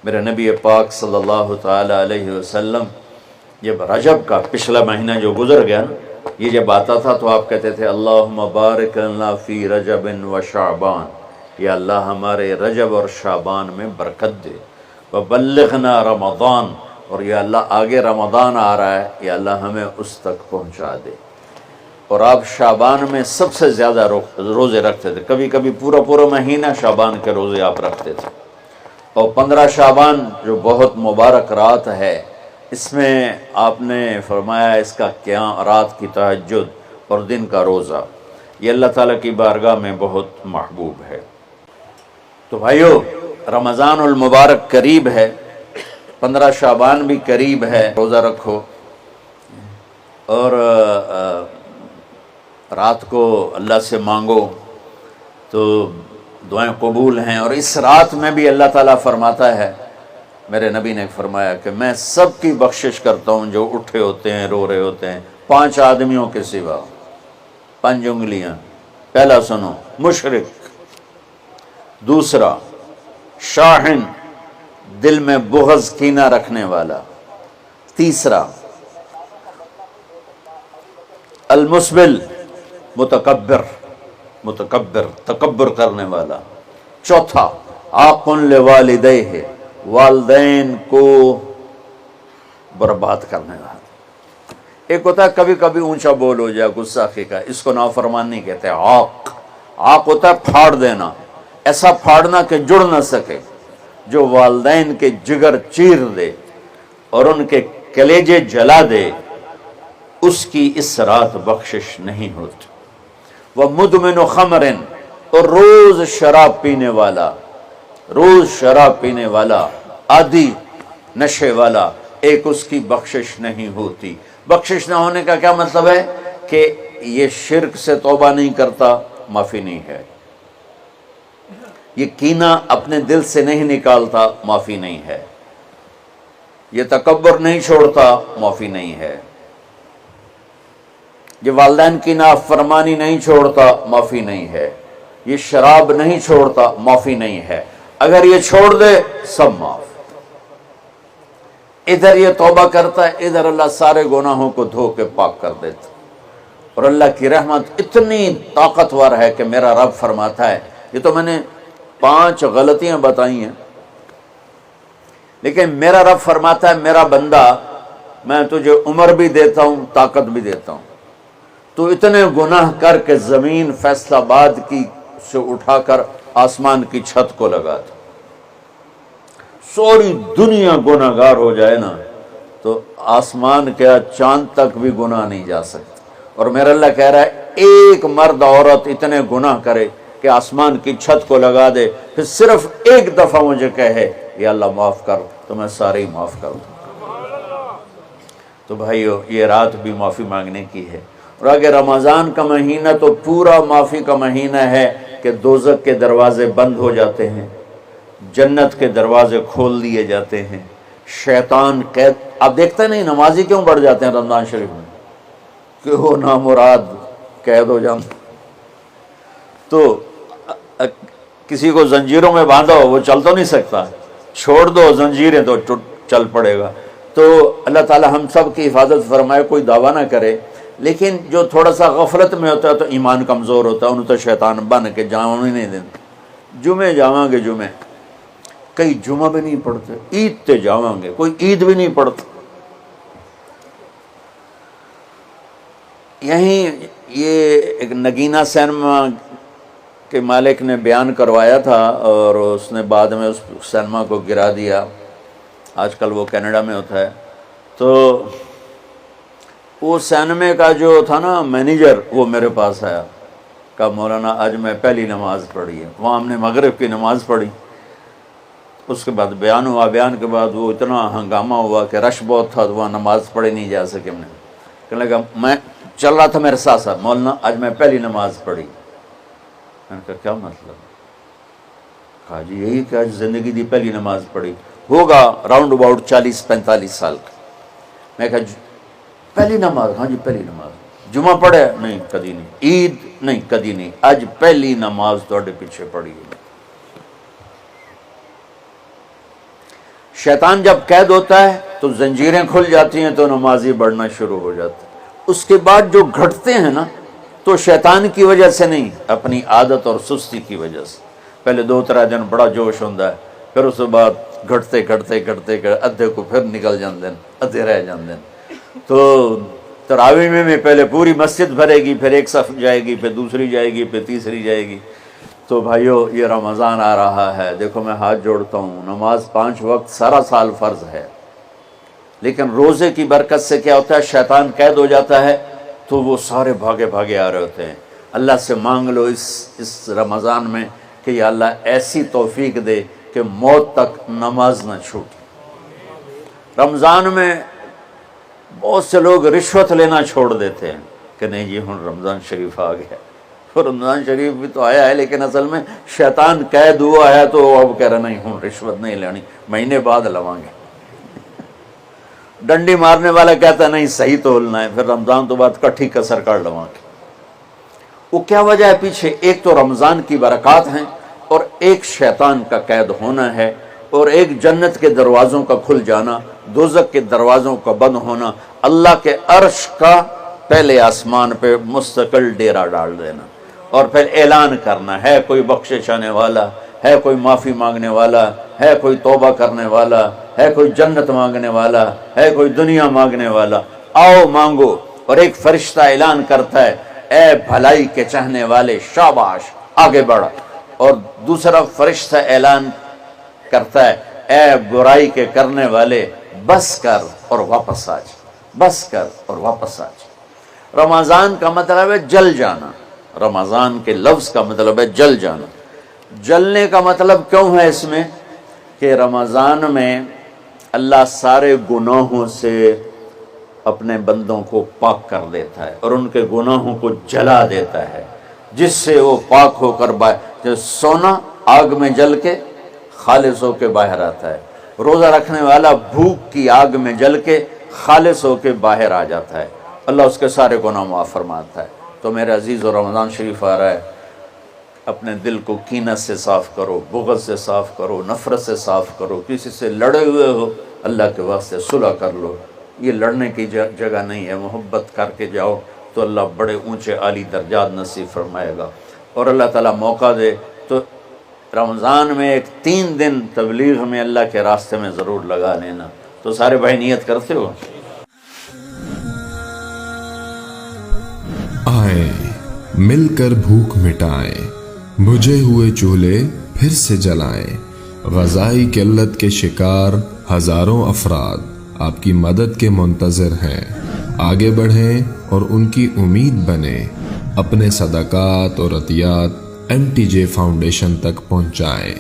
میرے نبی پاک صلی اللہ تعالی علیہ وسلم جب رجب کا پچھلا مہینہ جو گزر گیا نا، یہ جب آتا تھا تو آپ کہتے تھے اللہم بارک لنا فی رجب و شعبان، یا اللہ ہمارے رجب اور شعبان میں برکت دے، وبلغنا رمضان، اور یا اللہ آگے رمضان آ رہا ہے، یا اللہ ہمیں اس تک پہنچا دے۔ اور آپ شعبان میں سب سے زیادہ روزے رکھتے تھے، کبھی کبھی پورا مہینہ شعبان کے روزے آپ رکھتے تھے۔ اور 15 شعبان جو بہت مبارک رات ہے، اس میں آپ نے فرمایا اس کا قیام، رات کی تہجد اور دن کا روزہ، یہ اللہ تعالیٰ کی بارگاہ میں بہت محبوب ہے۔ تو بھائیو، رمضان المبارک قریب ہے، 15 شعبان بھی قریب ہے، روزہ رکھو اور رات کو اللہ سے مانگو تو دعائیں قبول ہیں۔ اور اس رات میں بھی اللہ تعالیٰ فرماتا ہے، میرے نبی نے فرمایا کہ میں سب کی بخشش کرتا ہوں جو اٹھے ہوتے ہیں، رو رہے ہوتے ہیں، 5 آدمیوں کے سوا، 5 انگلیاں۔ پہلا سنو، مشرک، دوسرا شاحن، دل میں بغض کینہ رکھنے والا، تیسرا المسبل، متکبر تکبر کرنے والا، چوتھا عاق لوالدیہ، والدین کو برباد کرنے والا۔ ایک ہوتا ہے کبھی کبھی اونچا بول ہو جائے، گستاخی کا، اس کو نافرمانی کہتے ہیں۔ عاق ہوتا ہے پھاڑ دینا، ایسا پھاڑنا کہ جڑ نہ سکے، جو والدین کے جگر چیر دے اور ان کے کلیجے جلا دے، اس کی اس رات بخشش نہیں ہوتی۔ وہ مدمن خمر، اور روز شراب پینے والا، عادی نشے والا، ایک اس کی بخشش نہیں ہوتی۔ بخشش نہ ہونے کا کیا مطلب ہے؟ کہ یہ شرک سے توبہ نہیں کرتا، معافی نہیں ہے، یہ کینہ اپنے دل سے نہیں نکالتا، معافی نہیں ہے، یہ تکبر نہیں چھوڑتا، معافی نہیں ہے، یہ والدین کی نافرمانی نہیں چھوڑتا، معافی نہیں ہے، یہ شراب نہیں چھوڑتا، معافی نہیں ہے۔ اگر یہ چھوڑ دے سب معاف۔ ادھر یہ توبہ کرتا ہے، ادھر اللہ سارے گناہوں کو دھو کے پاک کر دیتا۔ اور اللہ کی رحمت اتنی طاقتور ہے کہ میرا رب فرماتا ہے، یہ تو میں نے 5 غلطیاں بتائی ہیں، لیکن میرا رب فرماتا ہے میرا بندہ، میں تجھے عمر بھی دیتا ہوں، طاقت بھی دیتا ہوں، تو اتنے گناہ کر کے زمین فیصل آباد کی سے اٹھا کر آسمان کی چھت کو لگا دو، سوری دنیا گناہ گار ہو جائے نا تو آسمان کیا چاند تک بھی گناہ نہیں جا سکتا۔ اور میرا اللہ کہہ رہا ہے ایک مرد عورت اتنے گناہ کرے کہ آسمان کی چھت کو لگا دے، پھر صرف ایک دفعہ مجھے کہے یا اللہ معاف کر، تو میں سارے ہی معاف کر دوں۔ تو بھائیو، یہ رات بھی معافی مانگنے کی ہے۔ اور اگر رمضان کا مہینہ تو پورا معافی کا مہینہ ہے کہ دوزخ کے دروازے بند ہو جاتے ہیں، جنت کے دروازے کھول دیے جاتے ہیں، شیطان قید، آپ دیکھتے نہیں نمازی کیوں بڑھ جاتے ہیں رمضان شریف میں؟ کہ وہ نامراد قید ہو جاتے، تو کسی کو زنجیروں میں باندھو وہ چل تو نہیں سکتا، چھوڑ دو زنجیریں تو چل پڑے گا۔ تو اللہ تعالی ہم سب کی حفاظت فرمائے، کوئی دعویٰ نہ کرے، لیکن جو تھوڑا سا غفلت میں ہوتا ہے تو ایمان کمزور ہوتا ہے، انہوں تو شیطان بن کے جاؤں ہی نہیں دیتے۔ جمعے جاواں گے، جمعے کئی جمعہ بھی نہیں پڑھتے، عید تے جاواں گے، کوئی عید بھی نہیں پڑھتا۔ یہیں یہ ایک نگینہ سینما کے مالک نے بیان کروایا تھا اور اس نے بعد میں اس سینما کو گرا دیا، آج کل وہ کینیڈا میں ہوتا ہے۔ تو وہ سینمے کا جو تھا نا مینیجر، وہ میرے پاس آیا، کہا مولانا آج میں پہلی نماز پڑھی ہے۔ وہاں ہم نے مغرب کی نماز پڑھی، اس کے بعد بیان ہوا، بیان کے بعد وہ اتنا ہنگامہ ہوا کہ رش بہت تھا، تو وہاں نماز پڑھی نہیں جا سکے۔ ہم نے کہنے لگا، میں چل رہا تھا میرے ساتھ ساتھ، مولانا آج میں پہلی نماز پڑھی۔ میں نے کہا کیا مطلب؟ کہا جی یہی کہ آج زندگی دی پہلی نماز پڑھی، ہوگا راؤنڈ اباؤٹ 40-45 سال کا۔ میں کہا پہلی نماز؟ ہاں جی پہلی نماز۔ جمعہ پڑھے؟ نہیں کدی نہیں۔ عید؟ نہیں کدی نہیں۔ آج پہلی نماز تواڈے پیچھے پڑھی ہے۔ شیطان جب قید ہوتا ہے تو زنجیریں کھل جاتی ہیں تو نمازی بڑھنا شروع ہو جاتا ہے. اس کے بعد جو گھٹتے ہیں نا تو شیطان کی وجہ سے نہیں، اپنی عادت اور سستی کی وجہ سے. پہلے 2-3 دن بڑا جوش ہوتا ہے، پھر اس کے بعد گھٹتے ادھے کو پھر نکل جاندے ہیں، ادھے رہ جاندے ہیں. تو تراویح میں پہلے پوری مسجد بھرے گی، پھر ایک صف جائے گی، پھر دوسری جائے گی، پھر تیسری جائے گی. تو بھائیو یہ رمضان آ رہا ہے، دیکھو میں ہاتھ جوڑتا ہوں، نماز 5 وقت سارا سال فرض ہے، لیکن روزے کی برکت سے کیا ہوتا ہے، شیطان قید ہو جاتا ہے تو وہ سارے بھاگے آ رہے ہوتے ہیں. اللہ سے مانگ لو اس رمضان میں کہ یا اللہ ایسی توفیق دے کہ موت تک نماز نہ چھوٹے. رمضان میں بہت سے لوگ رشوت لینا چھوڑ دیتے ہیں کہ نہیں جی ہن رمضان شریف آ گیا. رمضان شریف بھی تو آیا ہے، لیکن اصل میں شیطان قید ہوا ہے تو اب کہہ رہا نہیں ہوں رشوت نہیں لینی، مہینے بعد لواں گے. ڈنڈی مارنے والا کہتا ہے نہیں صحیح تولنا ہے، پھر رمضان تو بعد کٹھی کسر کر لواں گے. وہ کیا وجہ ہے پیچھے؟ ایک تو رمضان کی برکات ہیں، اور ایک شیطان کا قید ہونا ہے، اور ایک جنت کے دروازوں کا کھل جانا، دوزخ کے دروازوں کا بند ہونا، اللہ کے عرش کا پہلے آسمان پہ مستقل ڈیرا ڈال دینا، اور پھر اعلان کرنا ہے کوئی بخشش آنے والا ہے، کوئی معافی مانگنے والا ہے، کوئی توبہ کرنے والا ہے، کوئی جنت مانگنے والا ہے، کوئی دنیا مانگنے والا، آؤ مانگو. اور ایک فرشتہ اعلان کرتا ہے اے بھلائی کے چاہنے والے شاباش آگے بڑھ، اور دوسرا فرشتہ اعلان کرتا ہے اے برائی کے کرنے والے بس کر اور واپس آ جا، بس کر اور واپس آ جا. رمضان کا مطلب ہے جل جانا، رمضان کے لفظ کا مطلب ہے جل جانا. جلنے کا مطلب کیوں ہے اس میں کہ رمضان میں اللہ سارے گناہوں سے اپنے بندوں کو پاک کر دیتا ہے اور ان کے گناہوں کو جلا دیتا ہے، جس سے وہ پاک ہو کر جیسے سونا آگ میں جل کے خالص ہو کے باہر آتا ہے، روزہ رکھنے والا بھوک کی آگ میں جل کے خالص ہو کے باہر آ جاتا ہے، اللہ اس کے سارے گناہ معاف فرماتا ہے. تو میرے عزیز و رمضان شریف آ رہا ہے، اپنے دل کو کینہ سے صاف کرو، بغض سے صاف کرو، نفرت سے صاف کرو. کسی سے لڑے ہوئے ہو اللہ کے واسطے صلح کر لو، یہ لڑنے کی جگہ نہیں ہے، محبت کر کے جاؤ تو اللہ بڑے اونچے عالی درجات نصیب فرمائے گا. اور اللہ تعالیٰ موقع دے تو رمضان میں ایک 3 دن تبلیغ میں اللہ کے راستے میں ضرور لگا لینا. تو سارے بھائی نیت کرتے ہو؟ آئے مل کر بھوک مٹائیں، بجھے ہوئے چولہے پھر سے جلائیں. غذائی قلت کے شکار ہزاروں افراد آپ کی مدد کے منتظر ہیں. آگے بڑھیں اور ان کی امید بنیں. اپنے صدقات اور عطیات MTJ فاؤنڈیشن تک پہنچائیں.